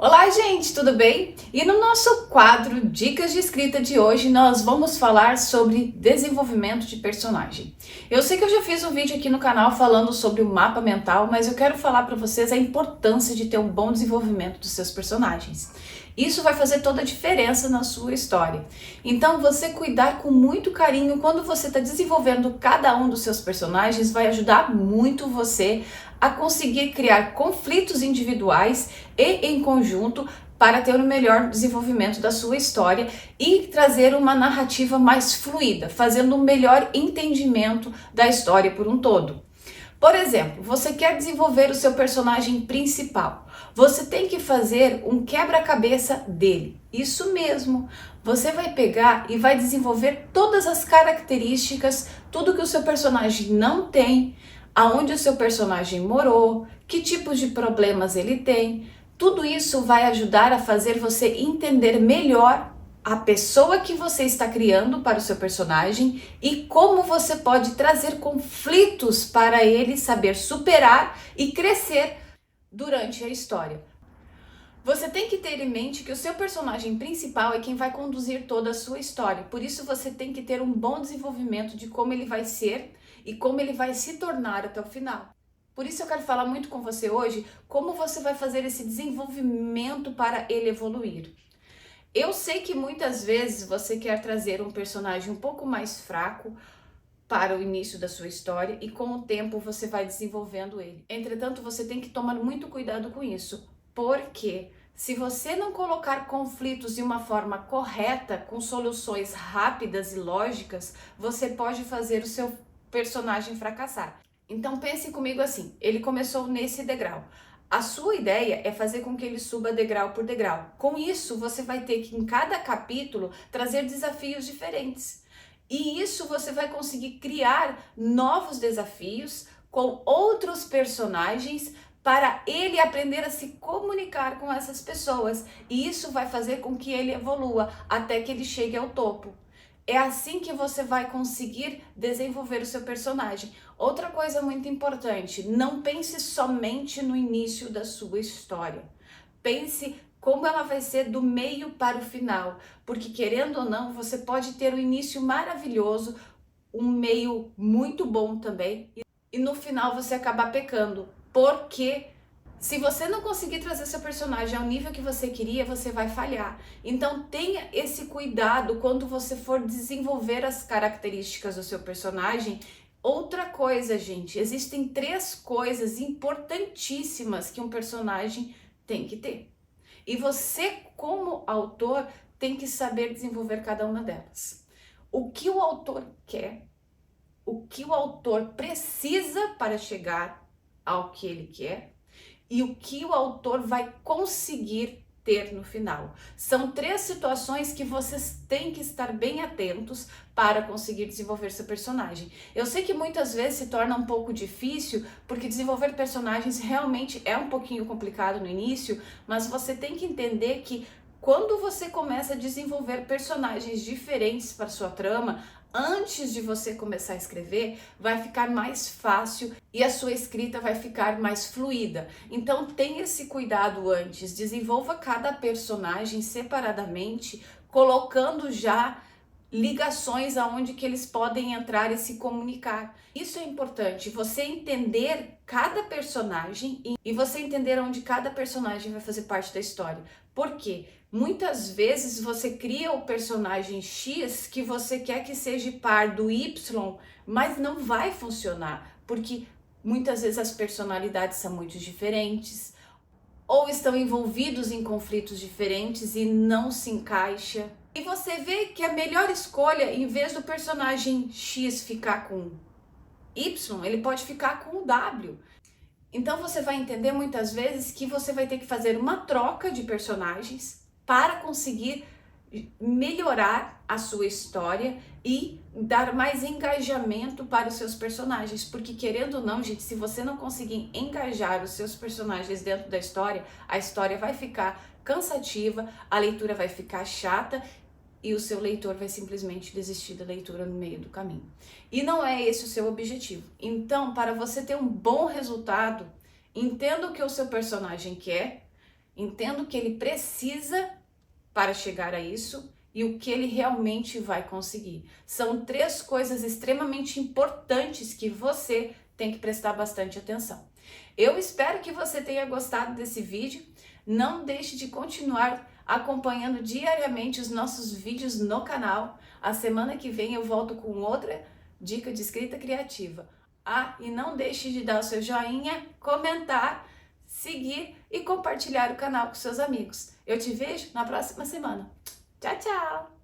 Olá, gente, tudo bem? E no nosso quadro Dicas de Escrita de hoje, nós vamos falar sobre desenvolvimento de personagem. Eu sei que eu já fiz um vídeo aqui no canal falando sobre o mapa mental, mas eu quero falar para vocês a importância de ter um bom desenvolvimento dos seus personagens. Isso vai fazer toda a diferença na sua história. Então, você cuidar com muito carinho quando você está desenvolvendo cada um dos seus personagens vai ajudar muito você a conseguir criar conflitos individuais e em conjunto para ter o melhor desenvolvimento da sua história e trazer uma narrativa mais fluida, fazendo um melhor entendimento da história por um todo. Por exemplo, você quer desenvolver o seu personagem principal. Você tem que fazer um quebra-cabeça dele. Isso mesmo. Você vai pegar e vai desenvolver todas as características, tudo que o seu personagem não tem, aonde o seu personagem morou, que tipos de problemas ele tem. Tudo isso vai ajudar a fazer você entender melhor a pessoa que você está criando para o seu personagem e como você pode trazer conflitos para ele saber superar e crescer durante a história. Você tem que ter em mente que o seu personagem principal é quem vai conduzir toda a sua história. Por isso você tem que ter um bom desenvolvimento de como ele vai ser e como ele vai se tornar até o final. Por isso eu quero falar muito com você hoje como você vai fazer esse desenvolvimento para ele evoluir. Eu sei que muitas vezes você quer trazer um personagem um pouco mais fraco para o início da sua história e com o tempo você vai desenvolvendo ele. Entretanto, você tem que tomar muito cuidado com isso, porque se você não colocar conflitos de uma forma correta, com soluções rápidas e lógicas, você pode fazer o seu personagem fracassar. Então pense comigo assim, ele começou nesse degrau. A sua ideia é fazer com que ele suba degrau por degrau. Com isso, você vai ter que, em cada capítulo, trazer desafios diferentes. E isso você vai conseguir criar novos desafios com outros personagens para ele aprender a se comunicar com essas pessoas. E isso vai fazer com que ele evolua até que ele chegue ao topo. É assim que você vai conseguir desenvolver o seu personagem. Outra coisa muito importante, não pense somente no início da sua história. Pense como ela vai ser do meio para o final, porque querendo ou não, você pode ter um início maravilhoso, um meio muito bom também, e no final você acabar pecando, porque se você não conseguir trazer seu personagem ao nível que você queria, você vai falhar. Então tenha esse cuidado quando você for desenvolver as características do seu personagem. Outra coisa, gente, existem 3 coisas importantíssimas que um personagem tem que ter. E você, como autor, tem que saber desenvolver cada uma delas. O que o autor quer, o que o autor precisa para chegar ao que ele quer, e o que o autor vai conseguir ter no final. São 3 situações que vocês têm que estar bem atentos para conseguir desenvolver seu personagem. Eu sei que muitas vezes se torna um pouco difícil, porque desenvolver personagens realmente é um pouquinho complicado no início, mas você tem que entender que quando você começa a desenvolver personagens diferentes para sua trama, antes de você começar a escrever, vai ficar mais fácil e a sua escrita vai ficar mais fluida. Então tenha esse cuidado antes, desenvolva cada personagem separadamente, colocando já ligações aonde que eles podem entrar e se comunicar. Isso é importante, você entender cada personagem e você entender onde cada personagem vai fazer parte da história. Por quê? Muitas vezes você cria o personagem X que você quer que seja par do Y, mas não vai funcionar, porque muitas vezes as personalidades são muito diferentes, ou estão envolvidos em conflitos diferentes e não se encaixa. E você vê que a melhor escolha, em vez do personagem X ficar com Y, ele pode ficar com o W. Então você vai entender muitas vezes que você vai ter que fazer uma troca de personagens para conseguir melhorar a sua história e dar mais engajamento para os seus personagens, porque querendo ou não, gente, se você não conseguir engajar os seus personagens dentro da história, a história vai ficar cansativa, a leitura vai ficar chata e o seu leitor vai simplesmente desistir da leitura no meio do caminho. E não é esse o seu objetivo. Então, para você ter um bom resultado, entenda o que o seu personagem quer Entenda o que ele precisa para chegar a isso e o que ele realmente vai conseguir. São 3 coisas extremamente importantes que você tem que prestar bastante atenção. Eu espero que você tenha gostado desse vídeo. Não deixe de continuar acompanhando diariamente os nossos vídeos no canal. A semana que vem eu volto com outra dica de escrita criativa. E não deixe de dar o seu joinha, comentar, seguir e compartilhar o canal com seus amigos. Eu te vejo na próxima semana. Tchau, tchau!